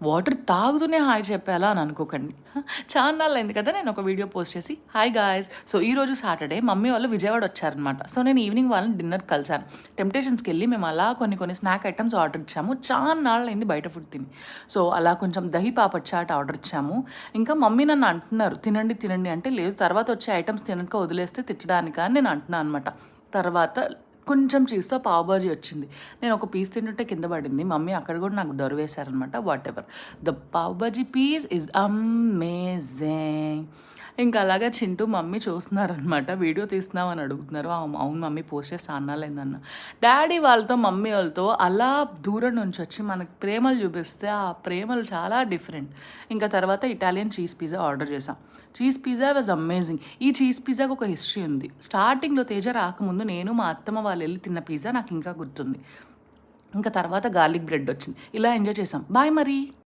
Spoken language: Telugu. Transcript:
వాటర్ తాగుతూనే హాయ్ చెప్పేలా అని అనుకోకండి. చాలా నాళ్ళయింది కదా నేను ఒక వీడియో పోస్ట్ చేసి. Hi guys! సో ఈరోజు సాటర్డే మమ్మీ వాళ్ళు విజయవాడ వచ్చారనమాట. సో నేను ఈవినింగ్ వాళ్ళని డిన్నర్‌కి కలిసాను. టెంప్టేషన్స్‌కెళ్ళి మేము అలా కొన్ని స్నాక్ ఐటమ్స్ ఆర్డర్ ఇచ్చాము. చాలా నాళ్ళయింది బయట ఫుడ్ తిని. సో అలా కొంచెం దహి పాపడ్ చాట్ ఆర్డర్ ఇచ్చాము. ఇంకా మమ్మీ నన్ను అంటున్నారు తినండి తినండి అంటే, లేదు తర్వాత వచ్చే ఐటమ్స్ తినక వదిలేస్తే తిట్టడానికా అని నేను అంటున్నాను అనమాట. తర్వాత కొంచెం చీజ్‌తో పావు బాజీ వచ్చింది. నేను ఒక పీస్ తింటుంటే కింద పడింది. మమ్మీ అక్కడ కూడా నాకు దొరవేశారనమాట. Whatever. The pav bhaji piece is amazing. ఇంకా అలాగా చింటూ మమ్మీ చూస్తున్నారనమాట. వీడియో తీస్తున్నావని అడుగుతున్నారు. అవును మమ్మీ పోస్ట్ చేసి చాన్నాళ్ళయిందన్న. డాడీ వాళ్ళతో మమ్మీ వాళ్ళతో అలా దూరం నుంచి వచ్చి మనకు ప్రేమలు చూపిస్తే ఆ ప్రేమలు చాలా డిఫరెంట్. ఇంకా తర్వాత ఇటాలియన్ చీజ్ పిజ్జా ఆర్డర్ చేసాం. Cheese pizza was amazing. ఈ చీజ్ పిజ్జాకి ఒక హిస్టరీ ఉంది. స్టార్టింగ్‌లో తేజ రాకముందు నేను మా అత్తమ్మ వాళ్ళు వెళ్ళి తిన్న పిజ్జా నాకు ఇంకా గుర్తుంది. ఇంకా తర్వాత గార్లిక్ బ్రెడ్ వచ్చింది. ఇలా ఎంజాయ్ చేసాం. బాయ్ మరి.